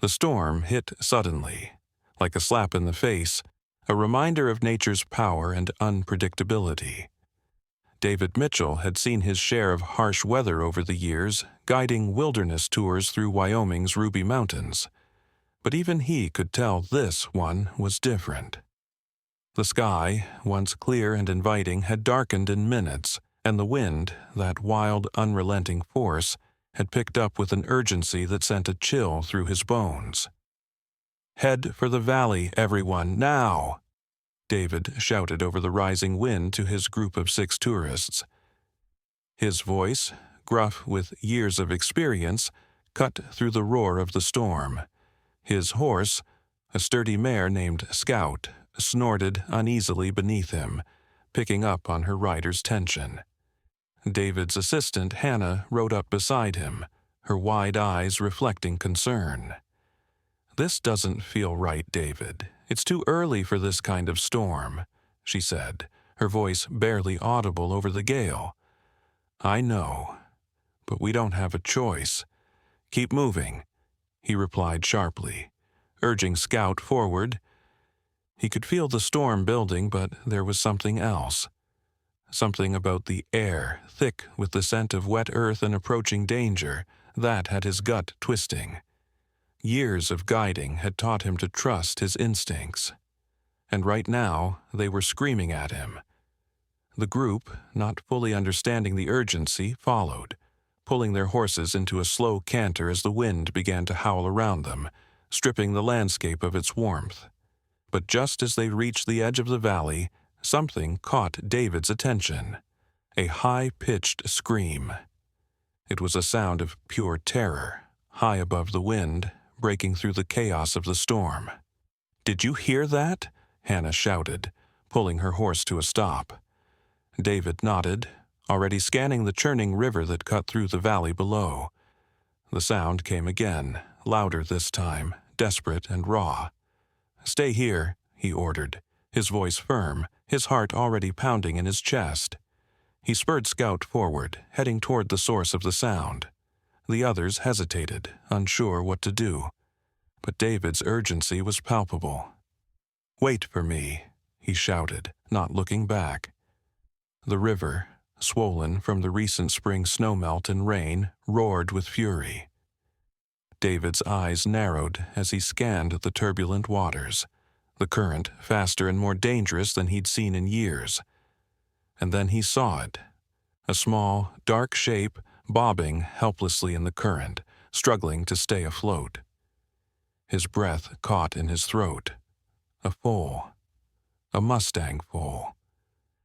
The storm hit suddenly, like a slap in the face, a reminder of nature's power and unpredictability. David Mitchell had seen his share of harsh weather over the years, guiding wilderness tours through Wyoming's Ruby Mountains. But even he could tell this one was different. The sky, once clear and inviting, had darkened in minutes, and the wind, that wild, unrelenting force, had picked up with an urgency that sent a chill through his bones. "Head for the valley, everyone, now!" David shouted over the rising wind to his group of 6 tourists. His voice, gruff with years of experience, cut through the roar of the storm. His horse, a sturdy mare named Scout, snorted uneasily beneath him, picking up on her rider's tension. David's assistant, Hannah, rode up beside him, her wide eyes reflecting concern. "This doesn't feel right, David. It's too early for this kind of storm," she said, her voice barely audible over the gale. "I know, but we don't have a choice. Keep moving," he replied sharply, urging Scout forward. He could feel the storm building, but there was something else. Something about the air, thick with the scent of wet earth and approaching danger, that had his gut twisting. Years of guiding had taught him to trust his instincts. And right now, they were screaming at him. The group, not fully understanding the urgency, followed, pulling their horses into a slow canter as the wind began to howl around them, stripping the landscape of its warmth. But just as they reached the edge of the valley, something caught David's attention. A high-pitched scream. It was a sound of pure terror, high above the wind, breaking through the chaos of the storm. "Did you hear that?" Hannah shouted, pulling her horse to a stop. David nodded, already scanning the churning river that cut through the valley below. The sound came again, louder this time, desperate and raw. "Stay here," he ordered, his voice firm, his heart already pounding in his chest. He spurred Scout forward, heading toward the source of the sound. The others hesitated, unsure what to do. But David's urgency was palpable. "Wait for me," he shouted, not looking back. The river, swollen from the recent spring snowmelt and rain, roared with fury. David's eyes narrowed as he scanned the turbulent waters, the current faster and more dangerous than he'd seen in years. And then he saw it, a small, dark shape bobbing helplessly in the current, struggling to stay afloat. His breath caught in his throat. A foal. A Mustang Foal.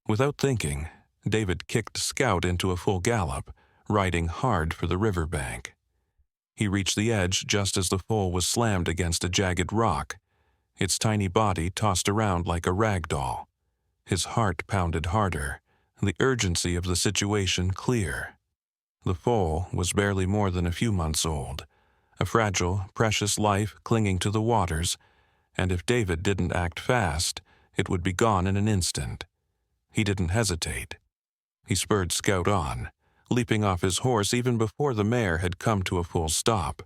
Without thinking, David kicked Scout into a full gallop, riding hard for the riverbank. He reached the edge just as the foal was slammed against a jagged rock, its tiny body tossed around like a rag doll. His heart pounded harder, the urgency of the situation clear. The foal was barely more than a few months old, a fragile, precious life clinging to the waters, and if David didn't act fast, it would be gone in an instant. He didn't hesitate. He spurred Scout on, leaping off his horse even before the mare had come to a full stop.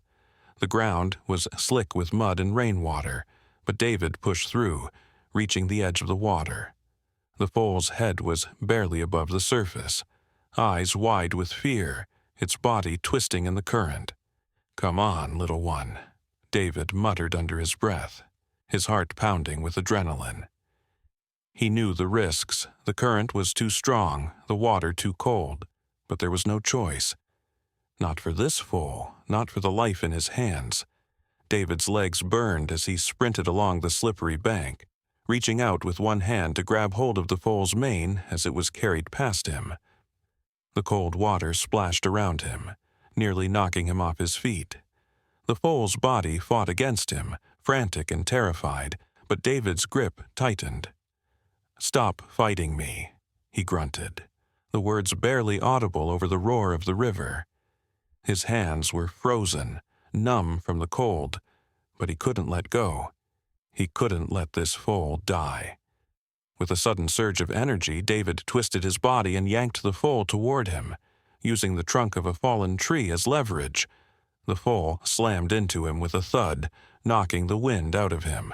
The ground was slick with mud and rainwater, but David pushed through, reaching the edge of the water. The foal's head was barely above the surface, eyes wide with fear, its body twisting in the current. "Come on, little one," David muttered under his breath, his heart pounding with adrenaline. He knew the risks. The current was too strong, the water too cold, but there was no choice. Not for this foal, not for the life in his hands. David's legs burned as he sprinted along the slippery bank, reaching out with one hand to grab hold of the foal's mane as it was carried past him. The cold water splashed around him, nearly knocking him off his feet. The foal's body fought against him, frantic and terrified, but David's grip tightened. "Stop fighting me," he grunted, the words barely audible over the roar of the river. His hands were frozen, numb from the cold, but he couldn't let go. He couldn't let this foal die. With a sudden surge of energy, David twisted his body and yanked the foal toward him, using the trunk of a fallen tree as leverage. The foal slammed into him with a thud, knocking the wind out of him.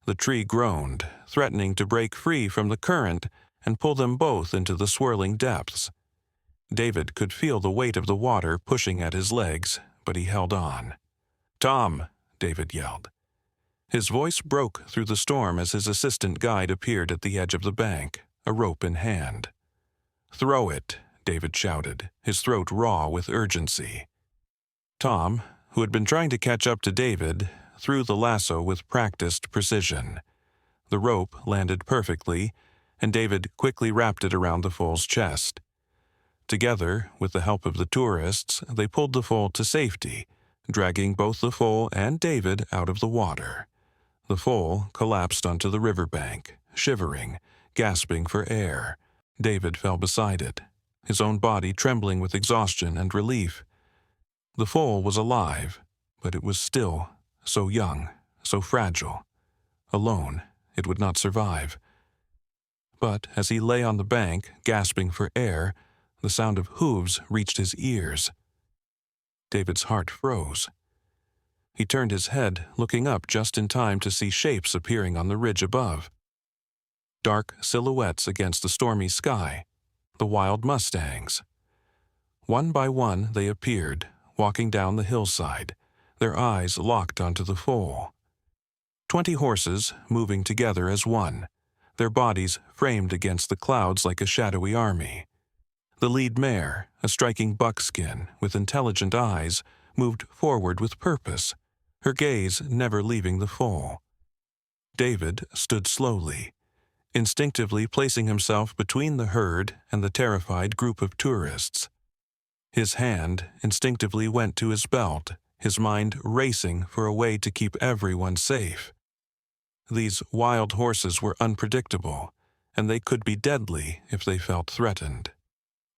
The tree groaned, threatening to break free from the current and pull them both into the swirling depths. David could feel the weight of the water pushing at his legs, but he held on. "Tom!" David yelled. His voice broke through the storm as his assistant guide appeared at the edge of the bank, a rope in hand. "Throw it!" David shouted, his throat raw with urgency. Tom, who had been trying to catch up to David, threw the lasso with practiced precision. The rope landed perfectly, and David quickly wrapped it around the foal's chest. Together, with the help of the tourists, they pulled the foal to safety, dragging both the foal and David out of the water. The foal collapsed onto the riverbank, shivering, gasping for air. David fell beside it, his own body trembling with exhaustion and relief. The foal was alive, but it was still so young, so fragile. Alone, it would not survive. But as he lay on the bank, gasping for air, the sound of hooves reached his ears. David's heart froze. He turned his head, looking up just in time to see shapes appearing on the ridge above. Dark silhouettes against the stormy sky, the wild mustangs. One by one they appeared, walking down the hillside, their eyes locked onto the foal. 20 horses moving together as one, their bodies framed against the clouds like a shadowy army. The lead mare, a striking buckskin with intelligent eyes, moved forward with purpose, her gaze never leaving the foal. David stood slowly, instinctively placing himself between the herd and the terrified group of tourists. His hand instinctively went to his belt, his mind racing for a way to keep everyone safe. These wild horses were unpredictable, and they could be deadly if they felt threatened.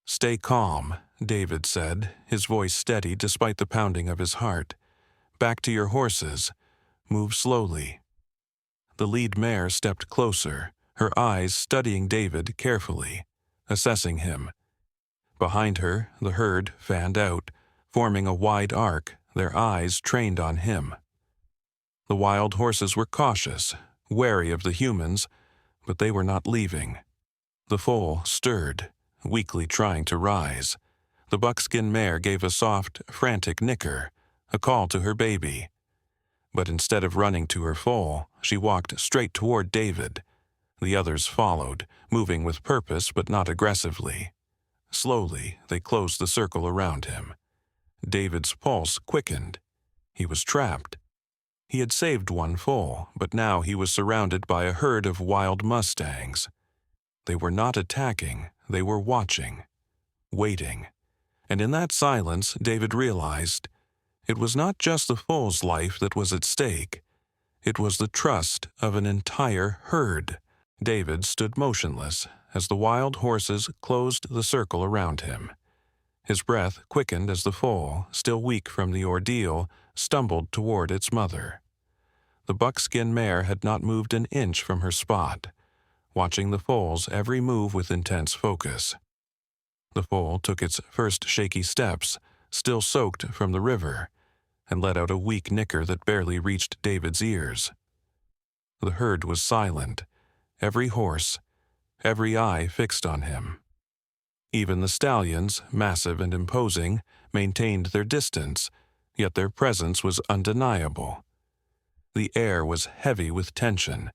"Stay calm," David said, his voice steady despite the pounding of his heart. "Back to your horses. Move slowly." The lead mare stepped closer, her eyes studying David carefully, assessing him. Behind her, the herd fanned out, forming a wide arc, their eyes trained on him. The wild horses were cautious, wary of the humans, but they were not leaving. The foal stirred, weakly trying to rise. The buckskin mare gave a soft, frantic nicker, a call to her baby. But instead of running to her foal, she walked straight toward David. The others followed, moving with purpose but not aggressively. Slowly, they closed the circle around him. David's pulse quickened. He was trapped. He had saved one foal, but now he was surrounded by a herd of wild mustangs. They were not attacking, they were watching, waiting. And in that silence, David realized it was not just the foal's life that was at stake. It was the trust of an entire herd. David stood motionless as the wild horses closed the circle around him. His breath quickened as the foal, still weak from the ordeal, stumbled toward its mother. The buckskin mare had not moved an inch from her spot, watching the foal's every move with intense focus. The foal took its first shaky steps, still soaked from the river, and let out a weak nicker that barely reached David's ears. The herd was silent, every horse, every eye fixed on him. Even the stallions, massive and imposing, maintained their distance, yet their presence was undeniable. The air was heavy with tension,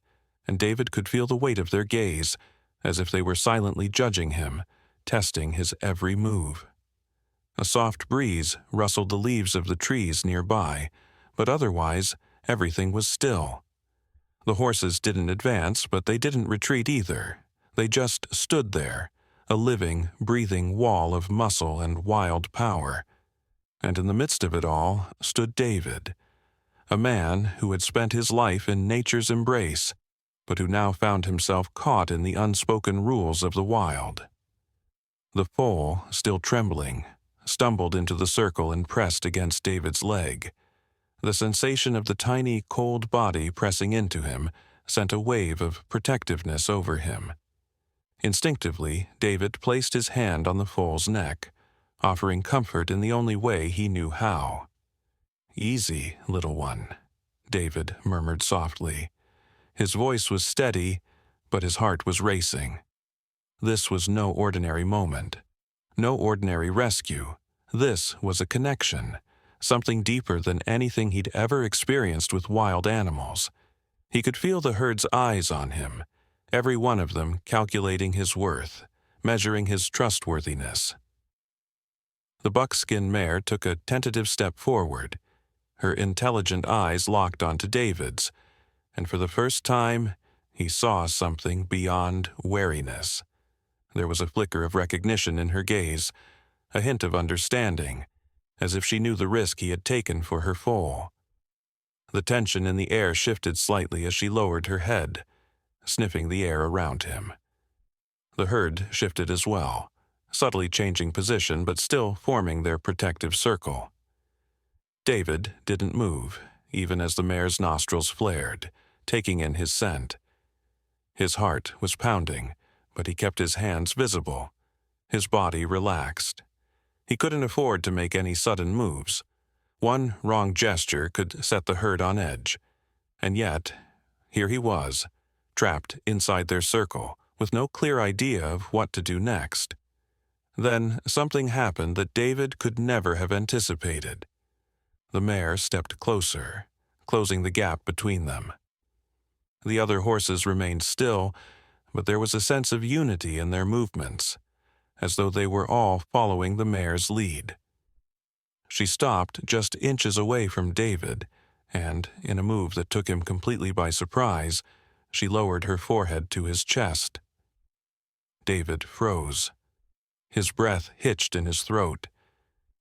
and David could feel the weight of their gaze, as if they were silently judging him, testing his every move. A soft breeze rustled the leaves of the trees nearby, but otherwise everything was still. The horses didn't advance, but they didn't retreat either. They just stood there, a living, breathing wall of muscle and wild power. And in the midst of it all stood David, a man who had spent his life in nature's embrace, but who now found himself caught in the unspoken rules of the wild. The foal, still trembling, stumbled into the circle and pressed against David's leg. The sensation of the tiny, cold body pressing into him sent a wave of protectiveness over him. Instinctively, David placed his hand on the foal's neck, offering comfort in the only way he knew how. "Easy, little one," David murmured softly. His voice was steady, but his heart was racing. This was no ordinary moment, no ordinary rescue. This was a connection, something deeper than anything he'd ever experienced with wild animals. He could feel the herd's eyes on him, every one of them calculating his worth, measuring his trustworthiness. The buckskin mare took a tentative step forward. Her intelligent eyes locked onto David's, and for the first time, he saw something beyond wariness. There was a flicker of recognition in her gaze, a hint of understanding, as if she knew the risk he had taken for her foal. The tension in the air shifted slightly as she lowered her head, sniffing the air around him. The herd shifted as well, subtly changing position but still forming their protective circle. David didn't move, even as the mare's nostrils flared, taking in his scent. His heart was pounding, but he kept his hands visible, his body relaxed. He couldn't afford to make any sudden moves. One wrong gesture could set the herd on edge. And yet, here he was, trapped inside their circle, with no clear idea of what to do next. Then something happened that David could never have anticipated. The mare stepped closer, closing the gap between them. The other horses remained still, but there was a sense of unity in their movements, as though they were all following the mare's lead. She stopped just inches away from David, and, in a move that took him completely by surprise, she lowered her forehead to his chest. David froze. His breath hitched in his throat,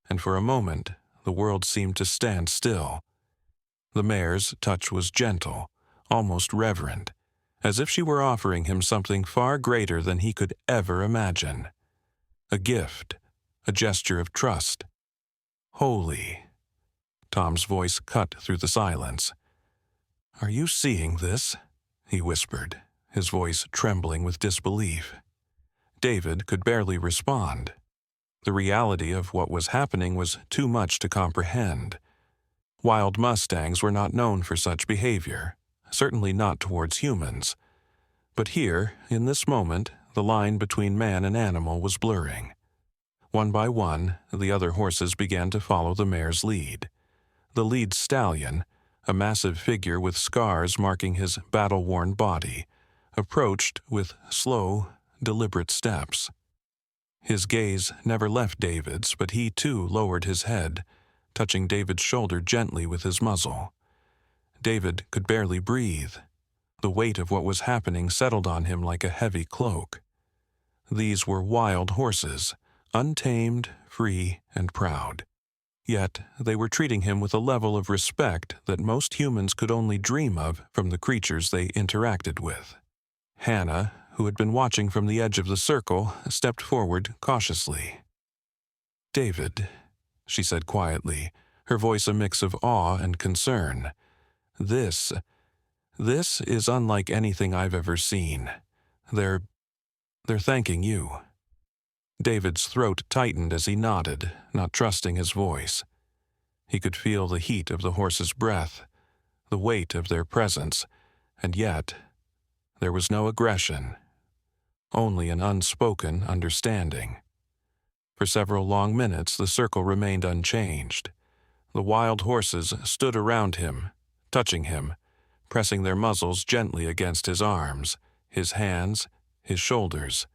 and for a moment the world seemed to stand still. The mare's touch was gentle, almost reverent, as if she were offering him something far greater than he could ever imagine. A gift, a gesture of trust. Holy. Tom's voice cut through the silence. "Are you seeing this?" he whispered, his voice trembling with disbelief. David could barely respond. The reality of what was happening was too much to comprehend. Wild Mustangs were not known for such behavior, certainly not towards humans. But here, in this moment, the line between man and animal was blurring. One by one, the other horses began to follow the mare's lead. The lead stallion, a massive figure with scars marking his battle-worn body, approached with slow, deliberate steps. His gaze never left David's, but he too lowered his head, touching David's shoulder gently with his muzzle. David could barely breathe. The weight of what was happening settled on him like a heavy cloak. These were wild horses, untamed, free, and proud. Yet they were treating him with a level of respect that most humans could only dream of from the creatures they interacted with. Hannah, who had been watching from the edge of the circle, stepped forward cautiously. "David," she said quietly, her voice a mix of awe and concern. This is unlike anything I've ever seen. They're thanking you." David's throat tightened as he nodded, not trusting his voice. He could feel the heat of the horse's breath, the weight of their presence, and yet there was no aggression, only an unspoken understanding. For several long minutes the circle remained unchanged. The wild horses stood around him, touching him, pressing their muzzles gently against his arms, his hands, his shoulders.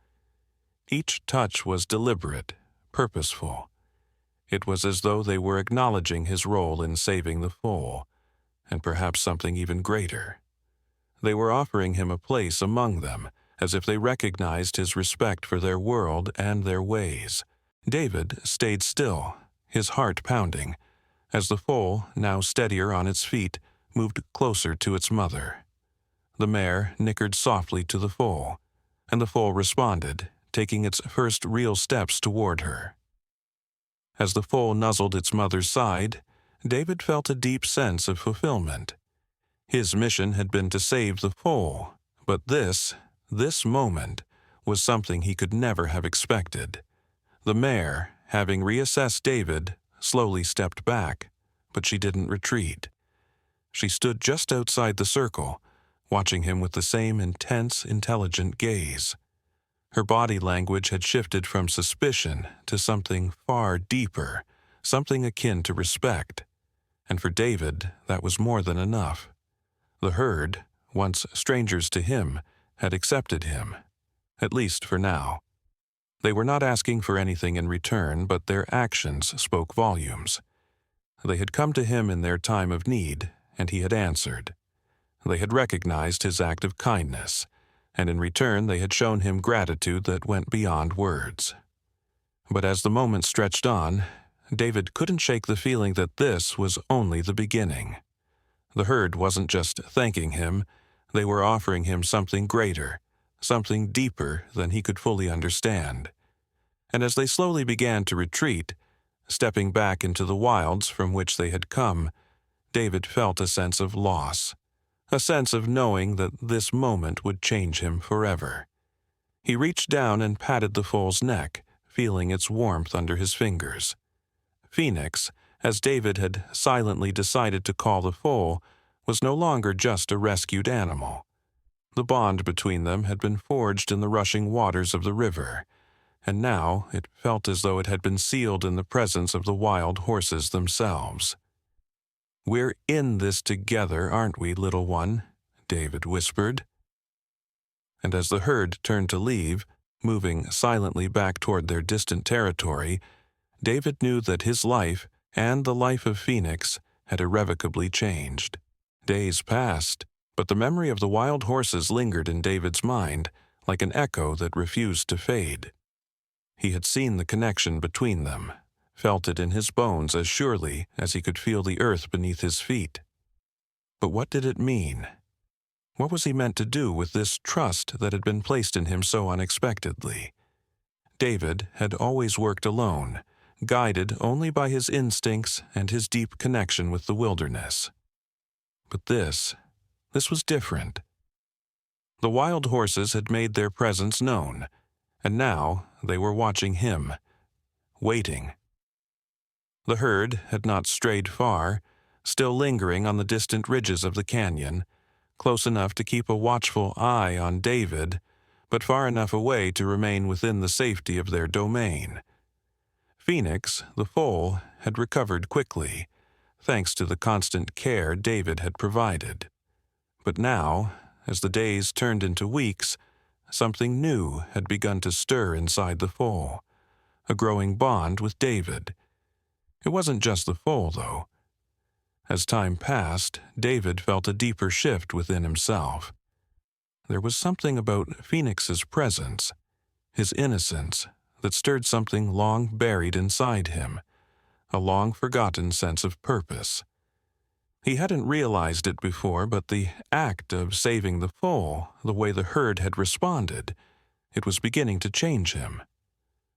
Each touch was deliberate, purposeful. It was as though they were acknowledging his role in saving the foal, and perhaps something even greater. They were offering him a place among them, as if they recognized his respect for their world and their ways. David stayed still, his heart pounding, as the foal, now steadier on its feet, moved closer to its mother. The mare nickered softly to the foal, and the foal responded, taking its first real steps toward her. As the foal nuzzled its mother's side, David felt a deep sense of fulfillment. His mission had been to save the foal, but this moment, was something he could never have expected. The mare, having reassessed David, slowly stepped back, but she didn't retreat. She stood just outside the circle, watching him with the same intense, intelligent gaze. Her body language had shifted from suspicion to something far deeper, something akin to respect. And for David, that was more than enough. The herd, once strangers to him, had accepted him, at least for now. They were not asking for anything in return, but their actions spoke volumes. They had come to him in their time of need, and he had answered. They had recognized his act of kindness, and in return they had shown him gratitude that went beyond words. But as the moment stretched on, David couldn't shake the feeling that this was only the beginning. The herd wasn't just thanking him, they were offering him something greater, something deeper than he could fully understand. And as they slowly began to retreat, stepping back into the wilds from which they had come, David felt a sense of loss, a sense of knowing that this moment would change him forever. He reached down and patted the foal's neck, feeling its warmth under his fingers. Phoenix, as David had silently decided to call the foal, was no longer just a rescued animal. The bond between them had been forged in the rushing waters of the river, and now it felt as though it had been sealed in the presence of the wild horses themselves. "We're in this together, aren't we, little one?" David whispered. And as the herd turned to leave, moving silently back toward their distant territory, David knew that his life and the life of Phoenix had irrevocably changed. Days passed, but the memory of the wild horses lingered in David's mind like an echo that refused to fade. He had seen the connection between them, felt it in his bones as surely as he could feel the earth beneath his feet. But what did it mean? What was he meant to do with this trust that had been placed in him so unexpectedly? David had always worked alone, guided only by his instincts and his deep connection with the wilderness. But this was different. The wild horses had made their presence known, and now they were watching him, waiting. The herd had not strayed far, still lingering on the distant ridges of the canyon, close enough to keep a watchful eye on David, but far enough away to remain within the safety of their domain. Phoenix, the foal, had recovered quickly, thanks to the constant care David had provided. But now, as the days turned into weeks, something new had begun to stir inside the foal, a growing bond with David. It wasn't just the foal, though. As time passed, David felt a deeper shift within himself. There was something about Phoenix's presence, his innocence, that stirred something long buried inside him, a long-forgotten sense of purpose. He hadn't realized it before, but the act of saving the foal, the way the herd had responded, it was beginning to change him.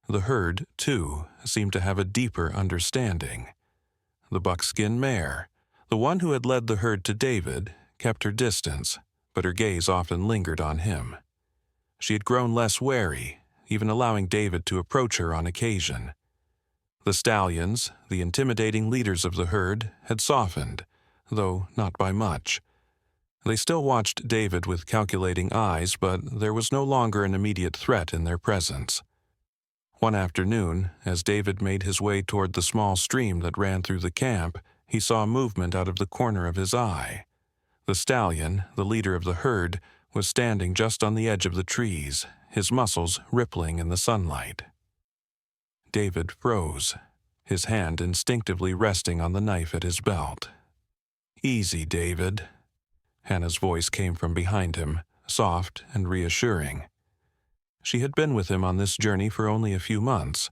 The herd, too, seemed to have a deeper understanding. The buckskin mare, the one who had led the herd to David, kept her distance, but her gaze often lingered on him. She had grown less wary, even allowing David to approach her on occasion. The stallions, the intimidating leaders of the herd, had softened, though not by much. They still watched David with calculating eyes, but there was no longer an immediate threat in their presence. One afternoon, as David made his way toward the small stream that ran through the camp, he saw movement out of the corner of his eye. The stallion, the leader of the herd, was standing just on the edge of the trees, his muscles rippling in the sunlight. David froze, his hand instinctively resting on the knife at his belt. "Easy, David." Hannah's voice came from behind him, soft and reassuring. She had been with him on this journey for only a few months,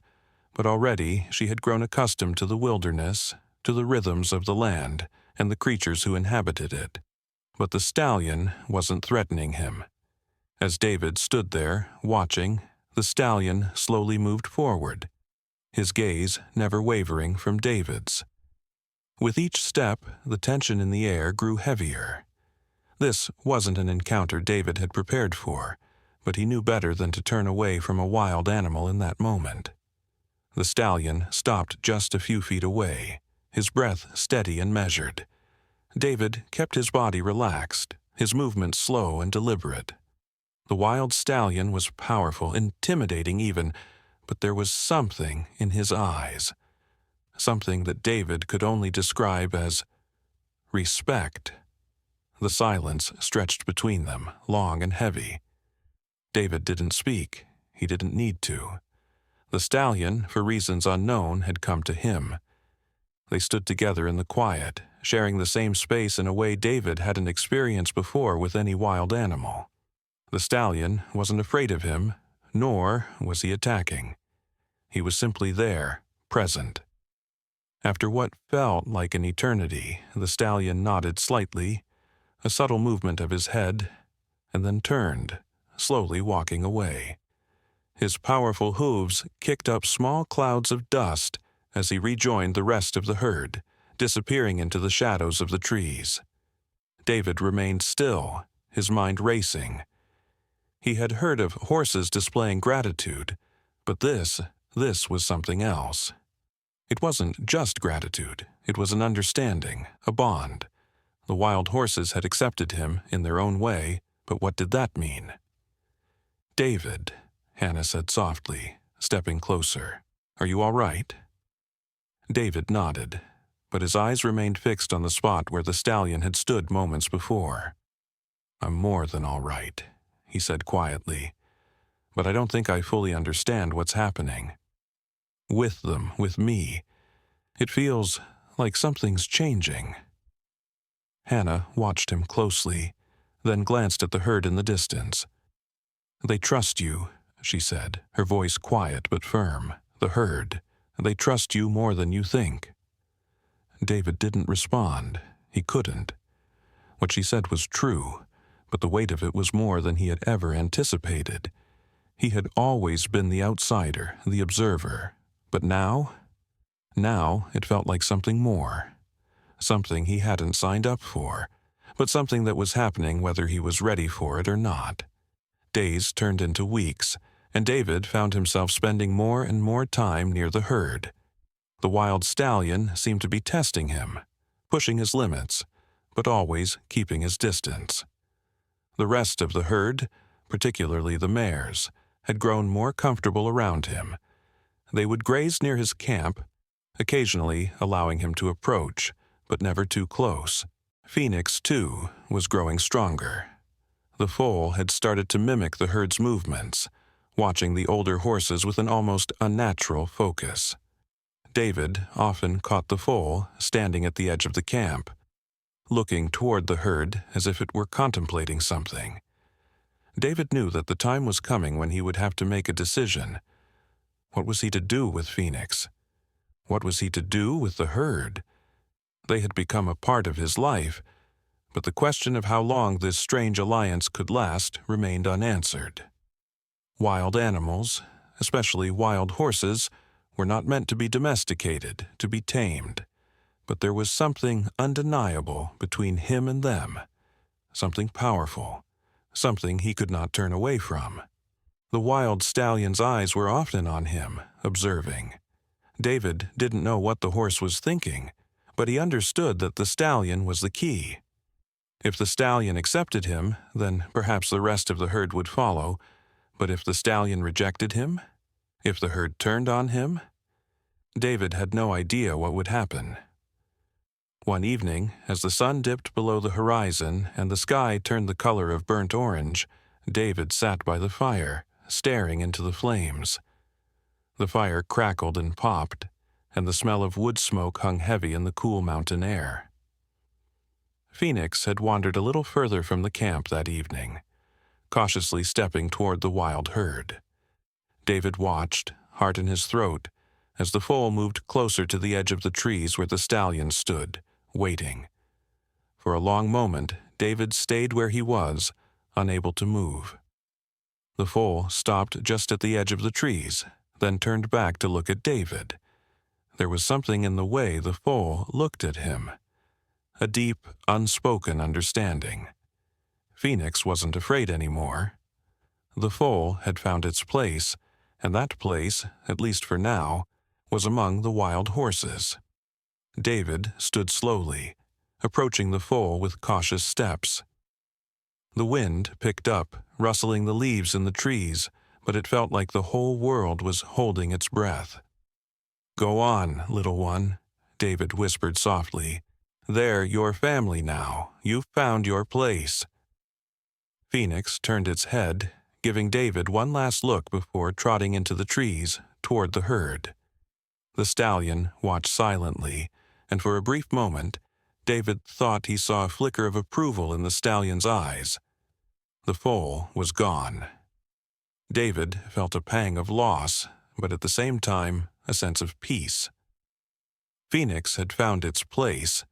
but already she had grown accustomed to the wilderness, to the rhythms of the land, and the creatures who inhabited it. But the stallion wasn't threatening him. As David stood there, watching, the stallion slowly moved forward, his gaze never wavering from David's. With each step, the tension in the air grew heavier. This wasn't an encounter David had prepared for, but he knew better than to turn away from a wild animal in that moment. The stallion stopped just a few feet away, his breath steady and measured. David kept his body relaxed, his movements slow and deliberate. The wild stallion was powerful, intimidating even, but there was something in his eyes, something that David could only describe as respect. The silence stretched between them, long and heavy. David didn't speak. He didn't need to. The stallion, for reasons unknown, had come to him. They stood together in the quiet, sharing the same space in a way David hadn't experienced before with any wild animal. The stallion wasn't afraid of him, nor was he attacking. He was simply there, present. After what felt like an eternity, the stallion nodded slightly, a subtle movement of his head, and then turned, slowly walking away. His powerful hooves kicked up small clouds of dust as he rejoined the rest of the herd, disappearing into the shadows of the trees. David remained still, his mind racing. He had heard of horses displaying gratitude, but this was something else. It wasn't just gratitude, it was an understanding, a bond. The wild horses had accepted him in their own way, but what did that mean? "David," Hannah said softly, stepping closer. "Are you all right?" David nodded, but his eyes remained fixed on the spot where the stallion had stood moments before. "I'm more than all right," he said quietly, "but I don't think I fully understand what's happening. With them, with me, it feels like something's changing." Hannah watched him closely, then glanced at the herd in the distance. "They trust you," she said, her voice quiet but firm. "The herd. They trust you more than you think." David didn't respond. He couldn't. What she said was true, but the weight of it was more than he had ever anticipated. He had always been the outsider, the observer. But now it felt like something more. Something he hadn't signed up for, but something that was happening whether he was ready for it or not. Days turned into weeks, and David found himself spending more and more time near the herd. The wild stallion seemed to be testing him, pushing his limits, but always keeping his distance. The rest of the herd, particularly the mares, had grown more comfortable around him. They would graze near his camp, occasionally allowing him to approach, but never too close. Phoenix, too, was growing stronger. The foal had started to mimic the herd's movements, watching the older horses with an almost unnatural focus. David often caught the foal standing at the edge of the camp, looking toward the herd as if it were contemplating something. David knew that the time was coming when he would have to make a decision. What was he to do with Phoenix? What was he to do with the herd? They had become a part of his life, but the question of how long this strange alliance could last remained unanswered. Wild animals, especially wild horses, were not meant to be domesticated, to be tamed, but there was something undeniable between him and them, something powerful, something he could not turn away from. The wild stallion's eyes were often on him, observing. David didn't know what the horse was thinking, but he understood that the stallion was the key. If the stallion accepted him, then perhaps the rest of the herd would follow, but if the stallion rejected him, if the herd turned on him, David had no idea what would happen. One evening, as the sun dipped below the horizon and the sky turned the color of burnt orange, David sat by the fire, staring into the flames. The fire crackled and popped, and the smell of wood smoke hung heavy in the cool mountain air. Phoenix had wandered a little further from the camp that evening, cautiously stepping toward the wild herd. David watched, heart in his throat, as the foal moved closer to the edge of the trees where the stallion stood, waiting. For a long moment, David stayed where he was, unable to move. The foal stopped just at the edge of the trees, then turned back to look at David. There was something in the way the foal looked at him, a deep, unspoken understanding. Phoenix wasn't afraid anymore. The foal had found its place, and that place, at least for now, was among the wild horses. David stood slowly, approaching the foal with cautious steps. The wind picked up, rustling the leaves in the trees, but it felt like the whole world was holding its breath. "Go on, little one," David whispered softly. "They're your family now. You've found your place." Phoenix turned its head, giving David one last look before trotting into the trees toward the herd. The stallion watched silently, and for a brief moment, David thought he saw a flicker of approval in the stallion's eyes. The foal was gone. David felt a pang of loss, but at the same time, a sense of peace. Phoenix had found its place,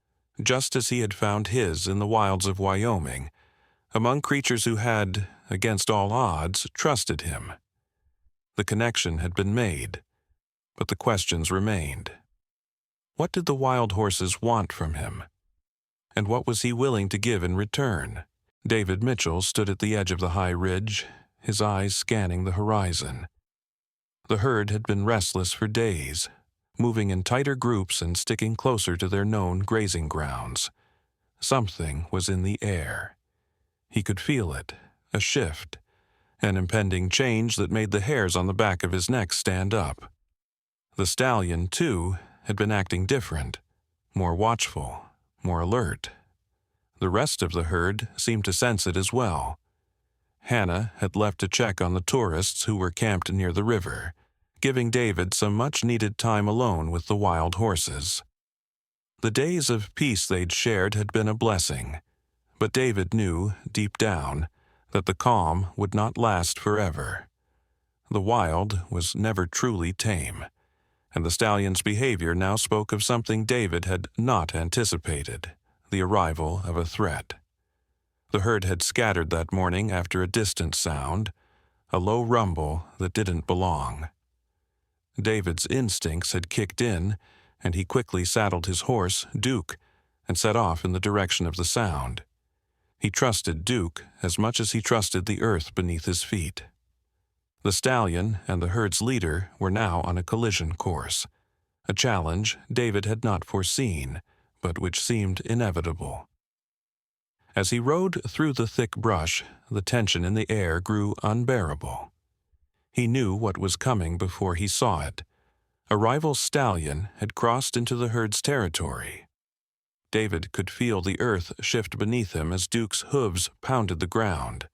just as he had found his in the wilds of Wyoming, among creatures who had, against all odds, trusted him. The connection had been made, but the questions remained. What did the wild horses want from him? And what was he willing to give in return? David Mitchell stood at the edge of the high ridge, his eyes scanning the horizon. The herd had been restless for days, moving in tighter groups and sticking closer to their known grazing grounds. Something was in the air. He could feel it, a shift, an impending change that made the hairs on the back of his neck stand up. The stallion, too, had been acting different, more watchful, more alert. The rest of the herd seemed to sense it as well. Hannah had left to check on the tourists who were camped near the river, giving David some much-needed time alone with the wild horses. The days of peace they'd shared had been a blessing, but David knew, deep down, that the calm would not last forever. The wild was never truly tame, and the stallion's behavior now spoke of something David had not anticipated, the arrival of a threat. The herd had scattered that morning after a distant sound, a low rumble that didn't belong. David's instincts had kicked in, and he quickly saddled his horse, Duke, and set off in the direction of the sound. He trusted Duke as much as he trusted the earth beneath his feet. The stallion and the herd's leader were now on a collision course, a challenge David had not foreseen, but which seemed inevitable. As he rode through the thick brush, the tension in the air grew unbearable. He knew what was coming before he saw it. A rival stallion had crossed into the herd's territory. David could feel the earth shift beneath him as Duke's hooves pounded the ground.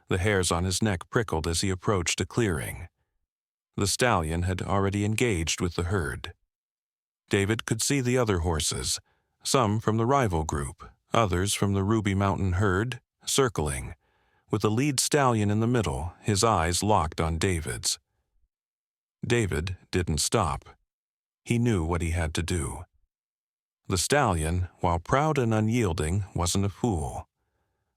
The hairs on his neck prickled as he approached a clearing. The stallion had already engaged with the herd. David could see the other horses, some from the rival group, others from the Ruby Mountain herd, circling, with the lead stallion in the middle, his eyes locked on David's. David didn't stop. He knew what he had to do. The stallion, while proud and unyielding, wasn't a fool.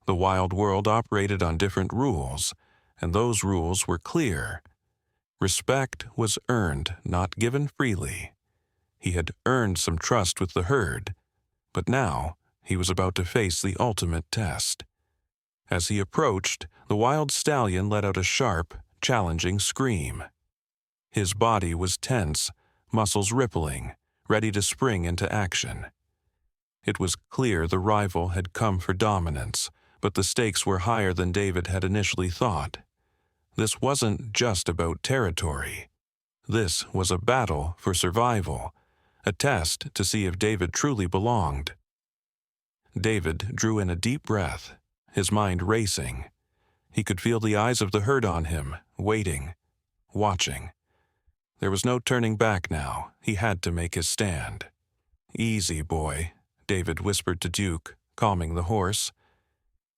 The wild world operated on different rules, and those rules were clear. Respect was earned, not given freely. He had earned some trust with the herd, but now he was about to face the ultimate test. As he approached, the wild stallion let out a sharp, challenging scream. His body was tense, muscles rippling, ready to spring into action. It was clear the rival had come for dominance, but the stakes were higher than David had initially thought. This wasn't just about territory. This was a battle for survival, a test to see if David truly belonged. David drew in a deep breath, his mind racing. He could feel the eyes of the herd on him, waiting, watching. There was no turning back now. He had to make his stand. "Easy, boy," David whispered to Duke, calming the horse.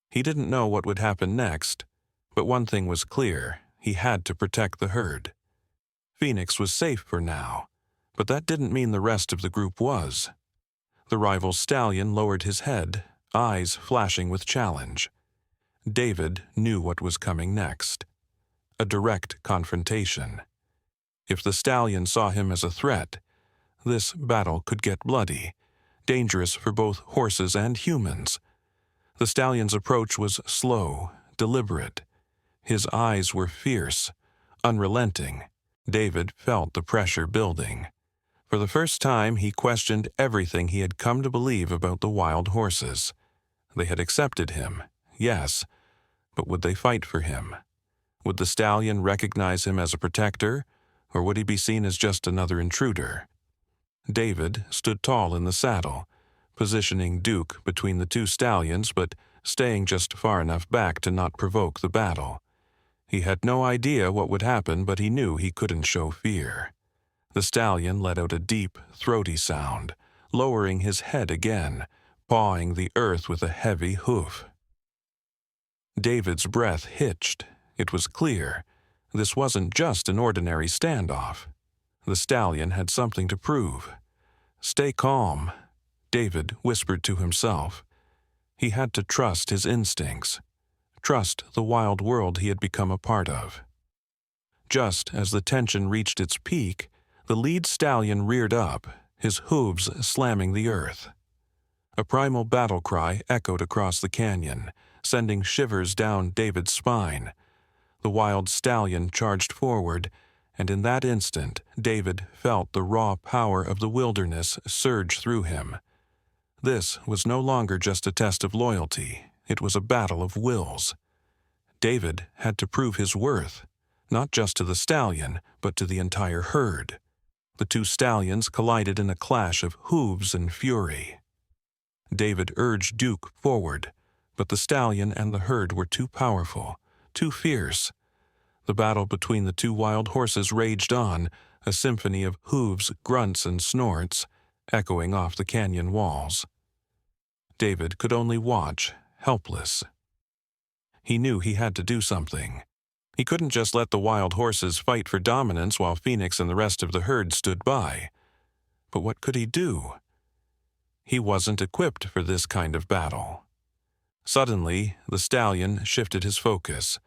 He didn't know what would happen next, but one thing was clear: he had to protect the herd. Phoenix was safe for now, but that didn't mean the rest of the group was. The rival stallion lowered his head, eyes flashing with challenge. David knew what was coming next: a direct confrontation. If the stallion saw him as a threat, this battle could get bloody, dangerous for both horses and humans. The stallion's approach was slow, deliberate. His eyes were fierce, unrelenting. David felt the pressure building. For the first time, he questioned everything he had come to believe about the wild horses. They had accepted him, yes, but would they fight for him? Would the stallion recognize him as a protector, or would he be seen as just another intruder? David stood tall in the saddle, positioning Duke between the two stallions but staying just far enough back to not provoke the battle. He had no idea what would happen, but he knew he couldn't show fear. The stallion let out a deep, throaty sound, lowering his head again, pawing the earth with a heavy hoof. David's breath hitched. It was clear. This wasn't just an ordinary standoff. The stallion had something to prove. "Stay calm," David whispered to himself. He had to trust his instincts, trust the wild world he had become a part of. Just as the tension reached its peak, the lead stallion reared up, his hooves slamming the earth. A primal battle cry echoed across the canyon, sending shivers down David's spine. The wild stallion charged forward, and in that instant, David felt the raw power of the wilderness surge through him. This was no longer just a test of loyalty. It was a battle of wills. David had to prove his worth, not just to the stallion, but to the entire herd. The two stallions collided in a clash of hooves and fury. David urged Duke forward, but the stallion and the herd were too powerful, too fierce. The battle between the two wild horses raged on, a symphony of hooves, grunts, and snorts, echoing off the canyon walls. David could only watch, helpless. He knew he had to do something. He couldn't just let the wild horses fight for dominance while Phoenix and the rest of the herd stood by. But what could he do? He wasn't equipped for this kind of battle. Suddenly, the stallion shifted his focus.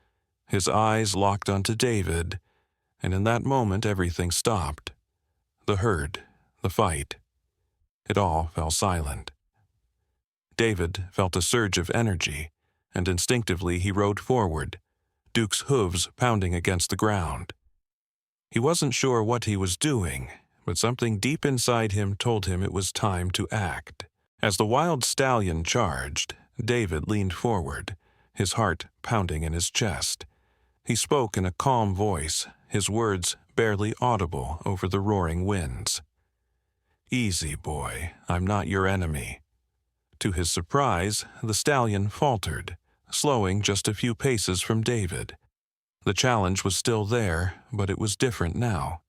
His eyes locked onto David, and in that moment everything stopped. The herd, the fight. It all fell silent. David felt a surge of energy, and instinctively he rode forward, Duke's hooves pounding against the ground. He wasn't sure what he was doing, but something deep inside him told him it was time to act. As the wild stallion charged, David leaned forward, his heart pounding in his chest. He spoke in a calm voice, his words barely audible over the roaring winds. "Easy, boy, I'm not your enemy." To his surprise, the stallion faltered, slowing just a few paces from David. The challenge was still there, but it was different now.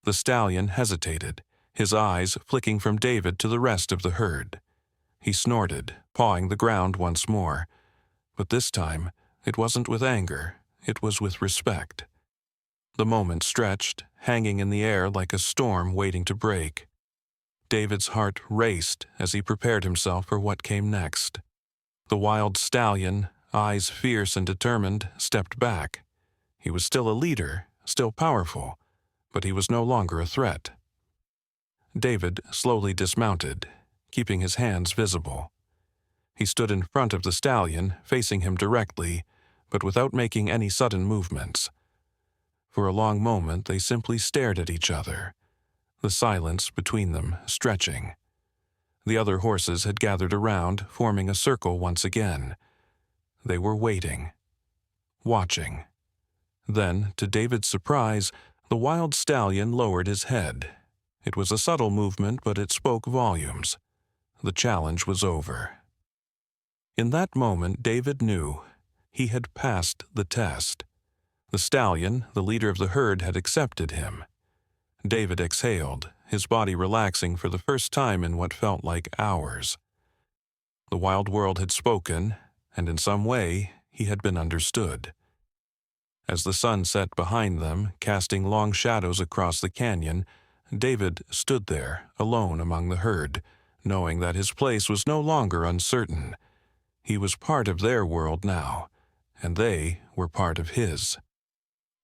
The stallion hesitated, his eyes flicking from David to the rest of the herd. He snorted, pawing the ground once more, but this time it wasn't with anger, it was with respect. The moment stretched, hanging in the air like a storm waiting to break. David's heart raced as he prepared himself for what came next. The wild stallion, eyes fierce and determined, stepped back. He was still a leader, still powerful, but he was no longer a threat. David slowly dismounted, keeping his hands visible. He stood in front of the stallion, facing him directly, but without making any sudden movements. For a long moment they simply stared at each other, the silence between them stretching. The other horses had gathered around, forming a circle once again. They were waiting, watching. Then, to David's surprise, the wild stallion lowered his head. It was a subtle movement, but it spoke volumes. The challenge was over. In that moment, David knew he had passed the test. The stallion, the leader of the herd, had accepted him. David exhaled, his body relaxing for the first time in what felt like hours. The wild world had spoken, and in some way he had been understood. As the sun set behind them, casting long shadows across the canyon, David stood there, alone among the herd, knowing that his place was no longer uncertain. He was part of their world now, and they were part of his.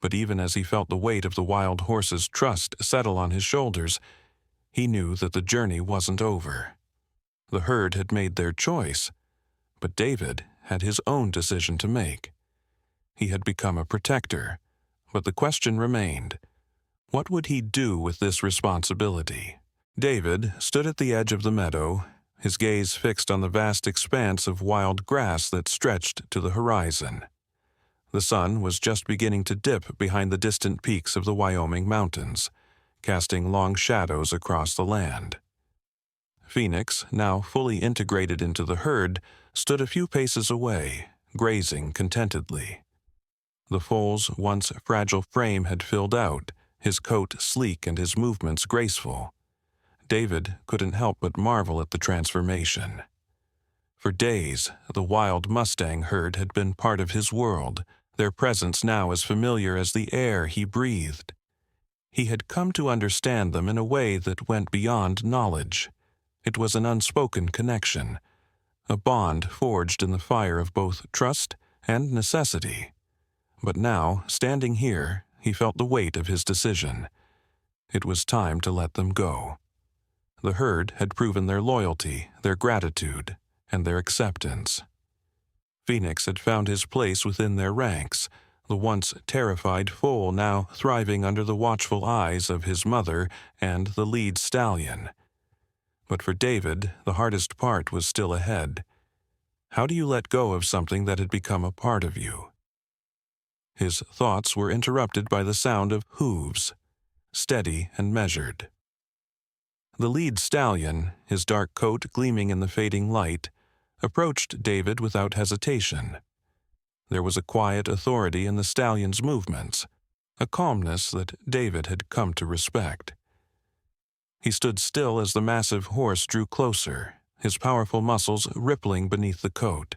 But even as he felt the weight of the wild horse's trust settle on his shoulders, he knew that the journey wasn't over. The herd had made their choice, but David had his own decision to make. He had become a protector, but the question remained, What would he do with this responsibility? David stood at the edge of the meadow, his gaze fixed on the vast expanse of wild grass that stretched to the horizon. The sun was just beginning to dip behind the distant peaks of the Wyoming mountains, casting long shadows across the land. Phoenix, now fully integrated into the herd, stood a few paces away, grazing contentedly. The foal's once fragile frame had filled out, his coat sleek and his movements graceful. David couldn't help but marvel at the transformation. For days, the wild Mustang herd had been part of his world, their presence now as familiar as the air he breathed. He had come to understand them in a way that went beyond knowledge. It was an unspoken connection, a bond forged in the fire of both trust and necessity. But now, standing here, he felt the weight of his decision. It was time to let them go. The herd had proven their loyalty, their gratitude, and their acceptance. Phoenix had found his place within their ranks, the once terrified foal now thriving under the watchful eyes of his mother and the lead stallion. But for David, the hardest part was still ahead. How do you let go of something that had become a part of you? His thoughts were interrupted by the sound of hooves, steady and measured. The lead stallion, his dark coat gleaming in the fading light, approached David without hesitation. There was a quiet authority in the stallion's movements, a calmness that David had come to respect. He stood still as the massive horse drew closer, his powerful muscles rippling beneath the coat,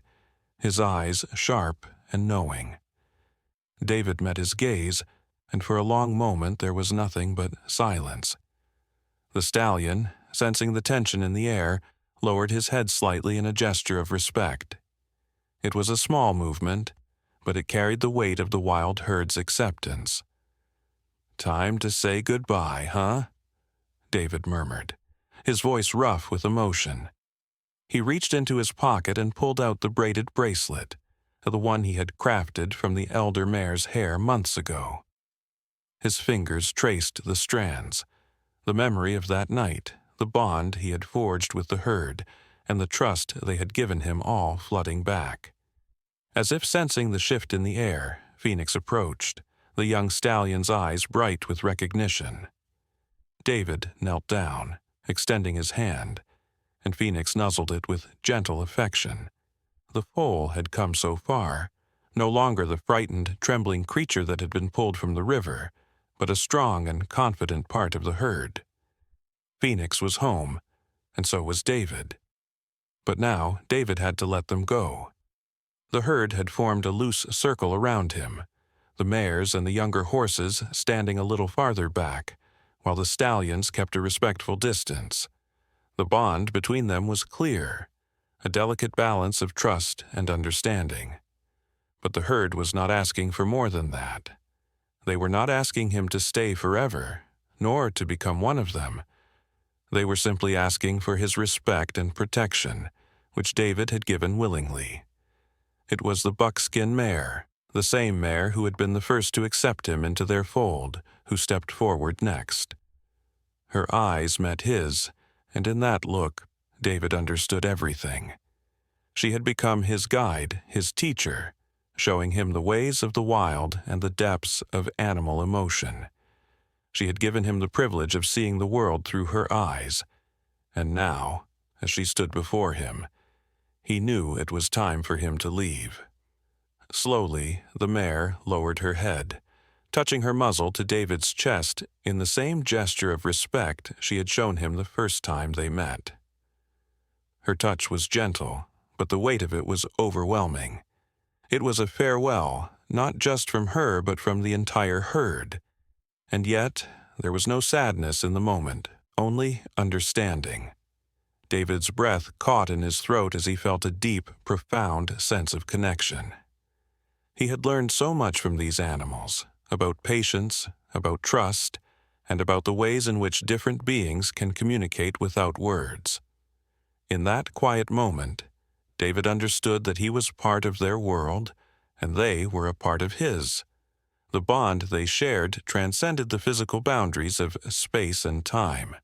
his eyes sharp and knowing. David met his gaze, and for a long moment there was nothing but silence. The stallion, sensing the tension in the air, lowered his head slightly in a gesture of respect. It was a small movement, but it carried the weight of the wild herd's acceptance. "Time to say goodbye, huh?" David murmured, his voice rough with emotion. He reached into his pocket and pulled out the braided bracelet, the one he had crafted from the elder mare's hair months ago. His fingers traced the strands, the memory of that night, the bond he had forged with the herd, and the trust they had given him all flooding back. As if sensing the shift in the air, Phoenix approached, the young stallion's eyes bright with recognition. David knelt down, extending his hand, and Phoenix nuzzled it with gentle affection. The foal had come so far, no longer the frightened, trembling creature that had been pulled from the river, but a strong and confident part of the herd. Phoenix was home, and so was David. But now David had to let them go. The herd had formed a loose circle around him, the mares and the younger horses standing a little farther back, while the stallions kept a respectful distance. The bond between them was clear, a delicate balance of trust and understanding. But the herd was not asking for more than that. They were not asking him to stay forever, nor to become one of them. They were simply asking for his respect and protection, which David had given willingly. It was the buckskin mare, the same mare who had been the first to accept him into their fold, who stepped forward next. Her eyes met his, and in that look, David understood everything. She had become his guide, his teacher, showing him the ways of the wild and the depths of animal emotion. She had given him the privilege of seeing the world through her eyes, and now, as she stood before him, he knew it was time for him to leave. Slowly, the mare lowered her head, touching her muzzle to David's chest in the same gesture of respect she had shown him the first time they met. Her touch was gentle, but the weight of it was overwhelming. It was a farewell, not just from her but from the entire herd. And yet, there was no sadness in the moment, only understanding. David's breath caught in his throat as he felt a deep, profound sense of connection. He had learned so much from these animals, about patience, about trust, and about the ways in which different beings can communicate without words. In that quiet moment, David understood that he was part of their world, and they were a part of his. The bond they shared transcended the physical boundaries of space and time.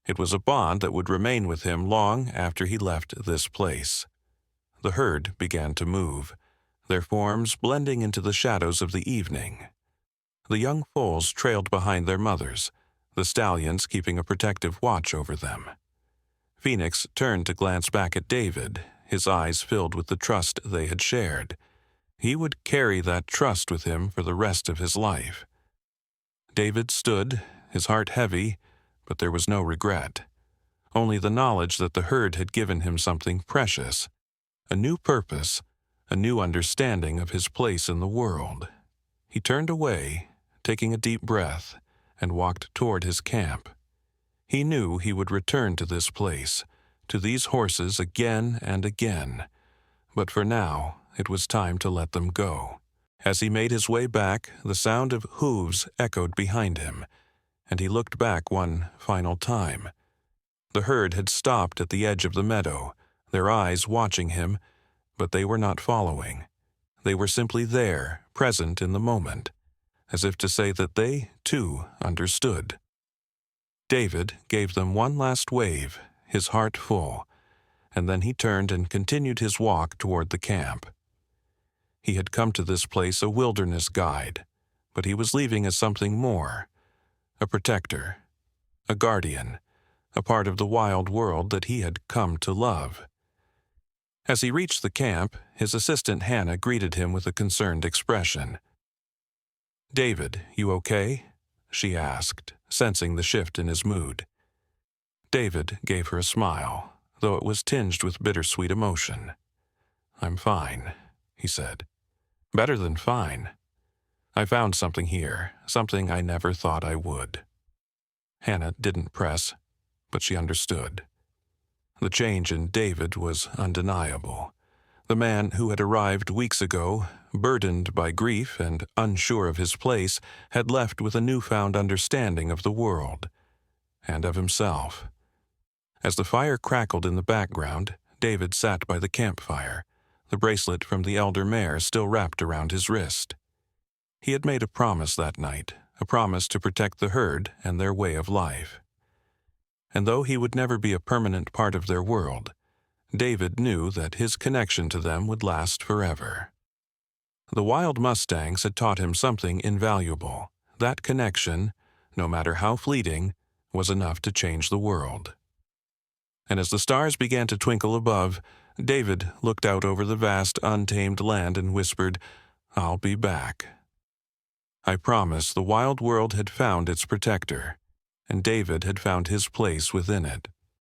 It was a bond that would remain with him long after he left this place. The herd began to move, their forms blending into the shadows of the evening. The young foals trailed behind their mothers, the stallions keeping a protective watch over them. Phoenix turned to glance back at David, his eyes filled with the trust they had shared. He would carry that trust with him for the rest of his life. David stood, his heart heavy, but there was no regret. Only the knowledge that the herd had given him something precious, a new purpose, a new understanding of his place in the world. He turned away, taking a deep breath, and walked toward his camp. He knew he would return to this place, to these horses again and again, but for now it was time to let them go. As he made his way back, the sound of hooves echoed behind him, and he looked back one final time. The herd had stopped at the edge of the meadow, their eyes watching him, but they were not following. They were simply there, present in the moment, as if to say that they, too, understood. David gave them one last wave, his heart full, and then he turned and continued his walk toward the camp. He had come to this place a wilderness guide, but he was leaving as something more, a protector, a guardian, a part of the wild world that he had come to love. As he reached the camp, his assistant Hannah greeted him with a concerned expression. "David, you okay?" she asked, sensing the shift in his mood. David gave her a smile, though it was tinged with bittersweet emotion. "I'm fine," he said. "Better than fine. I found something here, something I never thought I would." Hannah didn't press, but she understood. The change in David was undeniable. The man who had arrived weeks ago, burdened by grief and unsure of his place, had left with a newfound understanding of the world and of himself. As the fire crackled in the background, David sat by the campfire, the bracelet from the elder mare still wrapped around his wrist. He had made a promise that night, a promise to protect the herd and their way of life. And though he would never be a permanent part of their world, David knew that his connection to them would last forever. The wild mustangs had taught him something invaluable. That connection, no matter how fleeting, was enough to change the world. And as the stars began to twinkle above, David looked out over the vast, untamed land and whispered, "I'll be back." I promise the wild world had found its protector, and David had found his place within it.